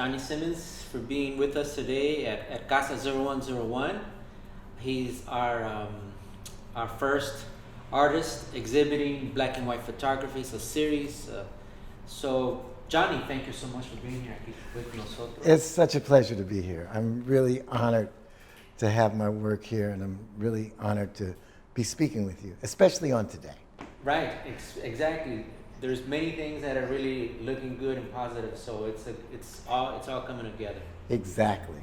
Johnny Simmons for being with us today at CASA 0101. He's our first artist exhibiting black and white photographies, a series. So, Johnny, thank you so much for being here with nosotros. It's such a pleasure to be here. I'm really honored to have my work here, and I'm really honored to be speaking with you, especially on today. Right, exactly. There's many things that are really looking good and positive, so it's all coming together. Exactly.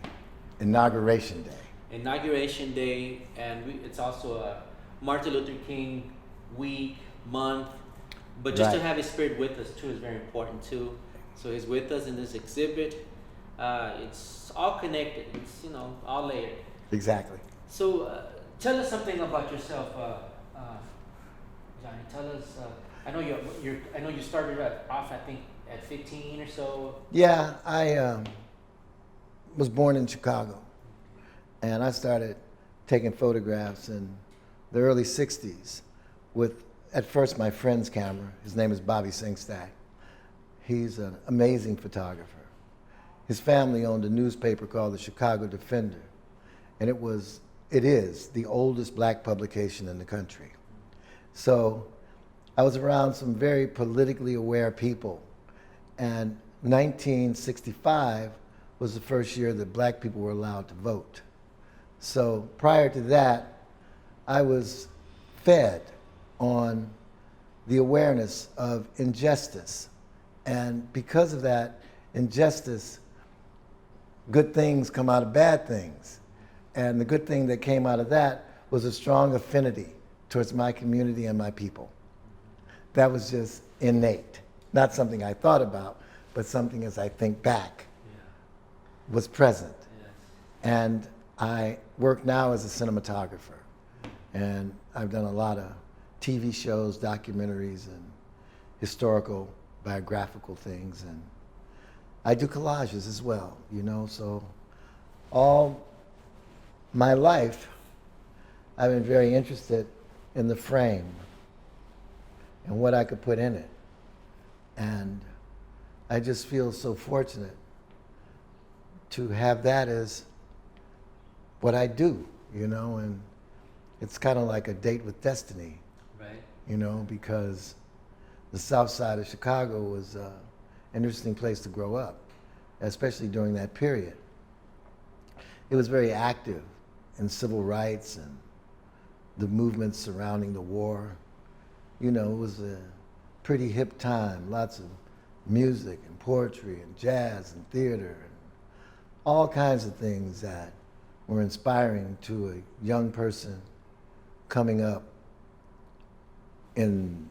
Inauguration Day. Inauguration Day, and it's also a Martin Luther King week, month, but just to have his spirit with us too is very important too. So he's with us in this exhibit. It's all connected. It's all layered. Exactly. So tell us something about yourself, Johnny. Tell us. I know you started off, I think, at 15 or so. Yeah, I was born in Chicago, and I started taking photographs in the early 60s with, at first, my friend's camera. His name is Bobby Singstack. He's an amazing photographer. His family owned a newspaper called the Chicago Defender, and it is the oldest black publication in the country. So I was around some very politically aware people, and 1965 was the first year that black people were allowed to vote. So prior to that, I was fed on the awareness of injustice. And because of that injustice, good things come out of bad things. And the good thing that came out of that was a strong affinity towards my community and my people. That was just innate. Not something I thought about, but something as I think back was present. Yes. And I work now as a cinematographer. And I've done a lot of TV shows, documentaries, and historical, biographical things. And I do collages as well, so all my life, I've been very interested in the frame and what I could put in it. And I just feel so fortunate to have that as what I do, and it's kind of like a date with destiny, right? Because the South Side of Chicago was an interesting place to grow up, especially during that period. It was very active in civil rights and the movements surrounding the war. It was a pretty hip time, lots of music and poetry and jazz and theater and all kinds of things that were inspiring to a young person coming up in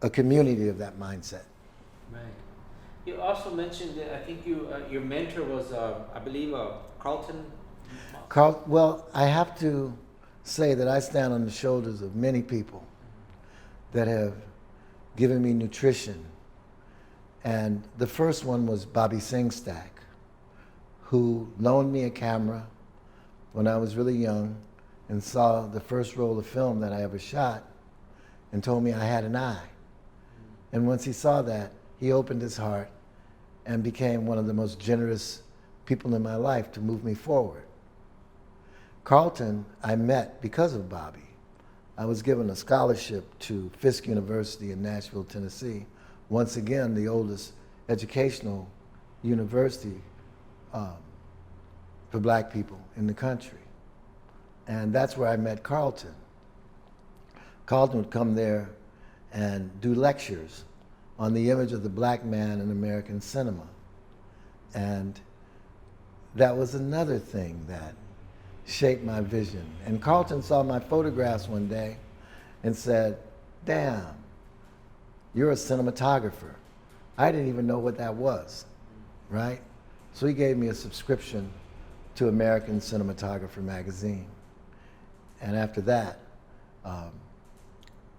a community of that mindset. Right. You also mentioned that I think your mentor was, I believe, Carlton. Well, I have to say that I stand on the shoulders of many people that have given me nutrition. And the first one was Bobby Singstack, who loaned me a camera when I was really young and saw the first roll of film that I ever shot and told me I had an eye. And once he saw that, he opened his heart and became one of the most generous people in my life to move me forward. Carlton, I met because of Bobby. I was given a scholarship to Fisk University in Nashville, Tennessee, once again the oldest educational university for black people in the country. And that's where I met Carlton. Carlton would come there and do lectures on the image of the black man in American cinema. And that was another thing that shaped my vision. And Carlton saw my photographs one day and said, "Damn, you're a cinematographer." I didn't even know what that was, right? So he gave me a subscription to American Cinematographer magazine. And after that,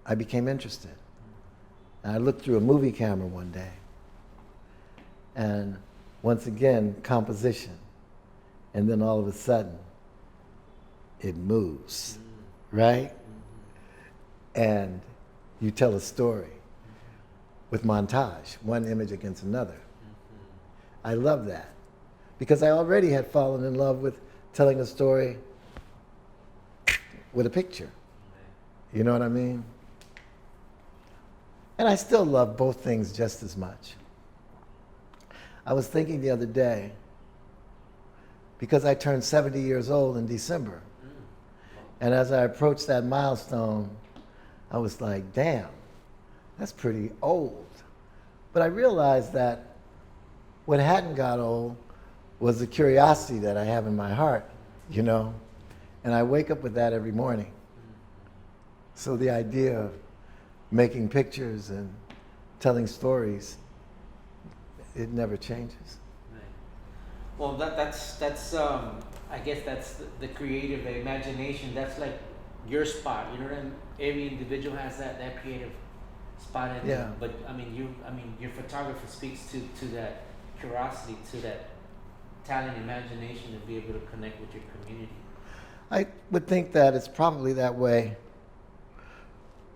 I became interested. And I looked through a movie camera one day, and once again, composition. And then all of a sudden, it moves, right? And you tell a story with montage, one image against another. I love that because I already had fallen in love with telling a story with a picture. You know what I mean? And I still love both things just as much. I was thinking the other day, because I turned 70 years old in December, and as I approached that milestone, I was like, damn, that's pretty old. But I realized that what hadn't got old was the curiosity that I have in my heart, you know? And I wake up with that every morning. So the idea of making pictures and telling stories, it never changes. Right. Well, that's I guess that's the creative, the imagination. That's like your spot. You know what I mean? Every individual has that creative spot in Yeah. them. But I mean, your photography speaks to that curiosity, to that talent, imagination, to be able to connect with your community. I would think that it's probably that way,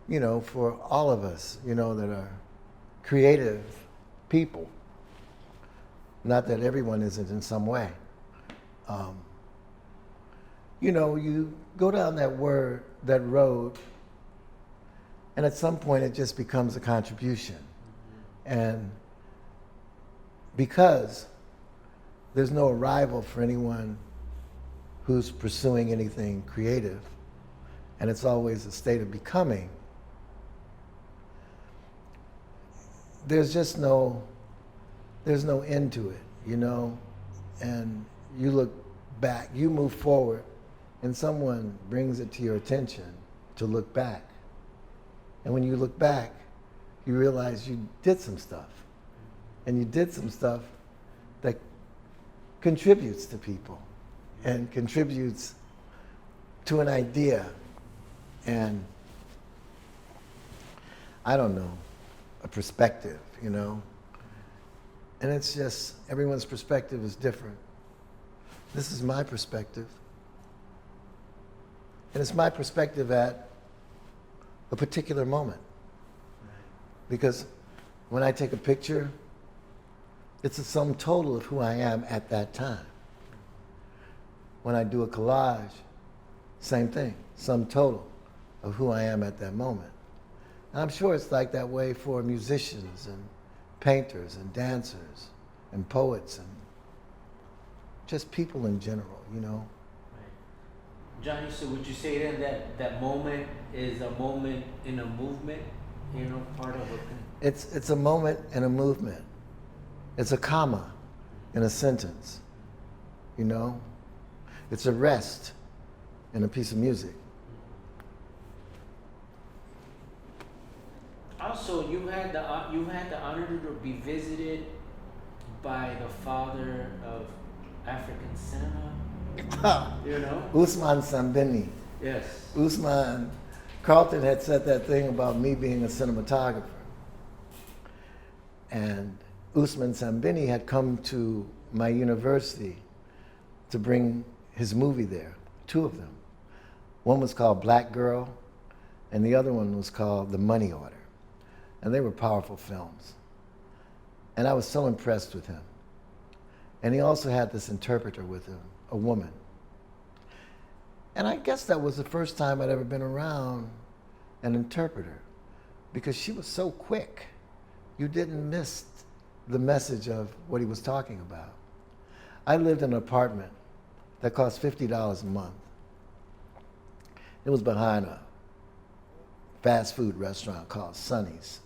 you know, for all of us, you know, that are creative people. Not that everyone isn't in some way. You know, you go down that road, and at some point it just becomes a contribution. And because there's no arrival for anyone who's pursuing anything creative, and it's always a state of becoming, there's no end to it, you know? And you look back, you move forward, and someone brings it to your attention to look back. And when you look back, you realize you did some stuff. And you did some stuff that contributes to people and contributes to an idea. And I don't know, a perspective, you know? And it's just, everyone's perspective is different. This is my perspective. And it's my perspective at a particular moment. Because when I take a picture, it's a sum total of who I am at that time. When I do a collage, same thing, sum total of who I am at that moment. And I'm sure it's like that way for musicians and painters and dancers and poets and just people in general, you know. Right. Johnny, so would you say then that moment is a moment in a movement, you know, part of a... It's a moment and a movement. It's a comma in a sentence, you know. It's a rest in a piece of music. Also, you had the honor to be visited by the father of African cinema. You know, Usman Sambini. yes. Usman, Carlton had said that thing about me being a cinematographer. And Usman Sambini had come to my university to bring his movie there, two of them. One was called Black Girl, and the other one was called The Money Order. And they were powerful films. And I was so impressed with him. And he also had this interpreter with him, a woman. And I guess that was the first time I'd ever been around an interpreter, because she was so quick. You didn't miss the message of what he was talking about. I lived in an apartment that cost $50 a month. It was behind a fast food restaurant called Sonny's.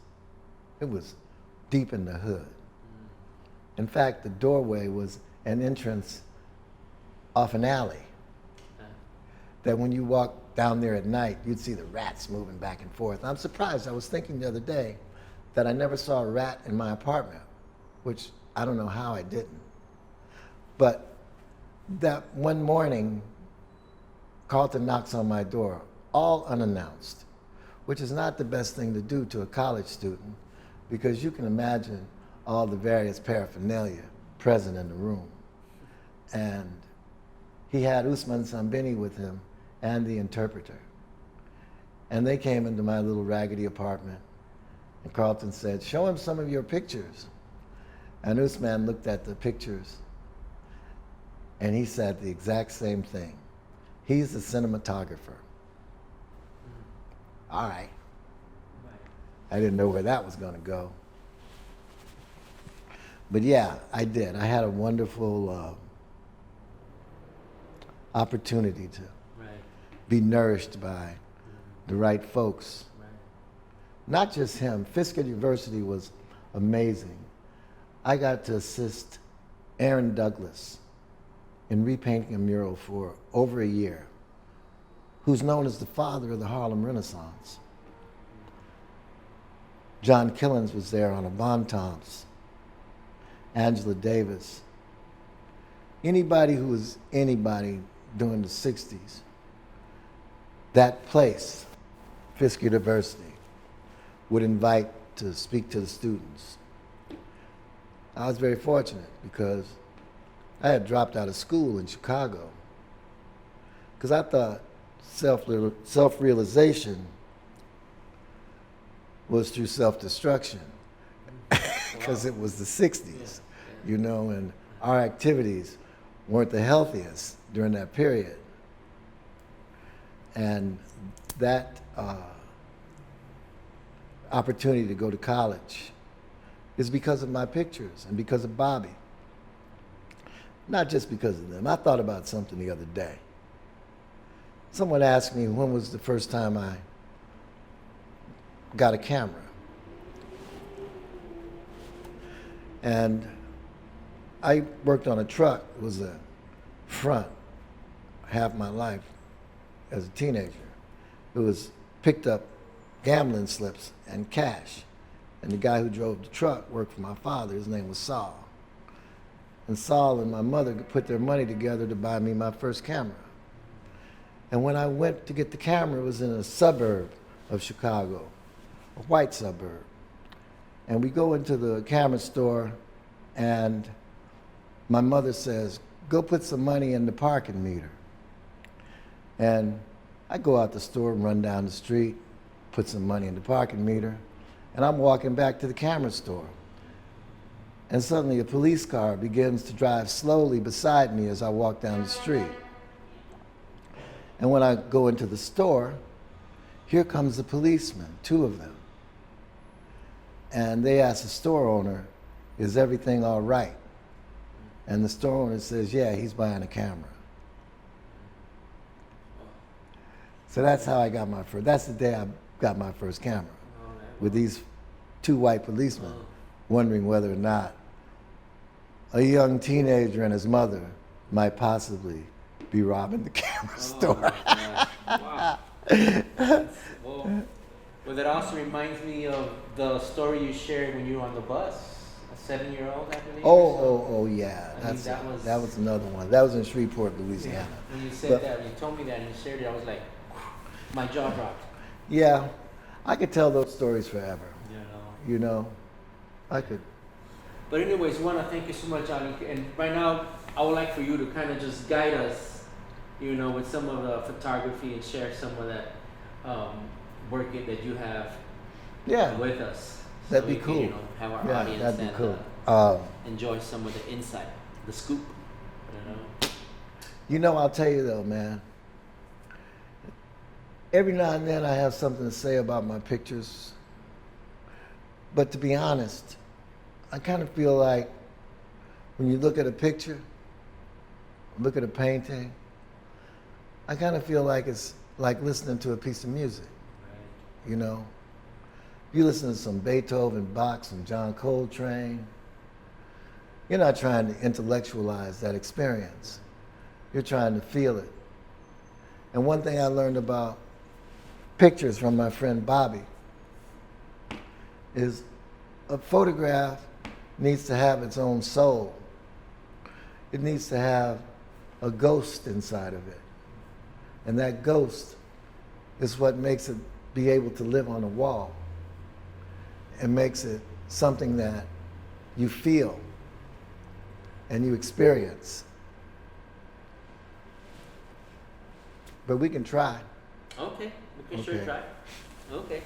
It was deep in the hood. In fact, the doorway was an entrance off an alley that when you walked down there at night, you'd see the rats moving back and forth. I'm surprised. I was thinking the other day that I never saw a rat in my apartment, which I don't know how I didn't. But that one morning, Carlton knocks on my door, all unannounced, which is not the best thing to do to a college student, because you can imagine all the various paraphernalia present in the room. And he had Usman Sambini with him and the interpreter. And they came into my little raggedy apartment, and Carlton said, "Show him some of your pictures." And this man looked at the pictures and he said the exact same thing. He's the cinematographer. All right. I didn't know where that was going to go. But yeah, I did. I had a wonderful opportunity to be nourished by the right folks. Not just him. Fisk University was amazing. I got to assist Aaron Douglas in repainting a mural for over a year, who's known as the father of the Harlem Renaissance. John Killens was there on a Bontemps. Angela Davis. Anybody who was anybody during the 60s, that place, Fisk University, would invite to speak to the students. I was very fortunate because I had dropped out of school in Chicago because I thought self-realization was through self-destruction because it was the 60s, you know, and our activities weren't the healthiest during that period. And that opportunity to go to college is because of my pictures and because of Bobby. Not just because of them. I thought about something the other day. Someone asked me when was the first time I got a camera. And I worked on a truck. It was a front half my life as a teenager. It was picked up gambling slips and cash. And the guy who drove the truck worked for my father. His name was Saul. And Saul and my mother put their money together to buy me my first camera. And when I went to get the camera, it was in a suburb of Chicago, a white suburb. And we go into the camera store, and my mother says, go put some money in the parking meter. And I go out the store and run down the street, put some money in the parking meter, and I'm walking back to the camera store. And suddenly a police car begins to drive slowly beside me as I walk down the street. And when I go into the store, here comes the policeman, 2 of them. And they ask the store owner, is everything all right? And the store owner says, yeah, he's buying a camera. So that's how I got my first, that's the day I got my first camera, with these 2 white policemen wondering whether or not a young teenager and his mother might possibly be robbing the camera store. Wow. Well, that also reminds me of the story you shared when you were on the bus, a 7-year-old, I believe. Oh, yeah. That was another one. That was in Shreveport, Louisiana. Yeah. When you said that, when you told me that and you shared it, I was like, my jaw dropped. Yeah, I could tell those stories forever. You know, I could. But anyways, I want to thank you so much, Ali. And right now, I would like for you to kind of just guide us, you know, with some of the photography and share some of that work that you have with us. That'd so be cool. Can, you know, have our audience that'd be and cool. enjoy some of the insight, the scoop, you know. You know, I'll tell you though, man. Every now and then I have something to say about my pictures. But to be honest, I kind of feel like when you look at a picture, look at a painting, I kind of feel like it's like listening to a piece of music. Right. You know? You listen to some Beethoven, Bach, some John Coltrane. You're not trying to intellectualize that experience. You're trying to feel it. And one thing I learned about pictures from my friend Bobby is a photograph needs to have its own soul. It needs to have a ghost inside of it. And that ghost is what makes it be able to live on a wall and makes it something that you feel and you experience. But we can try. Okay, we can sure try. Okay.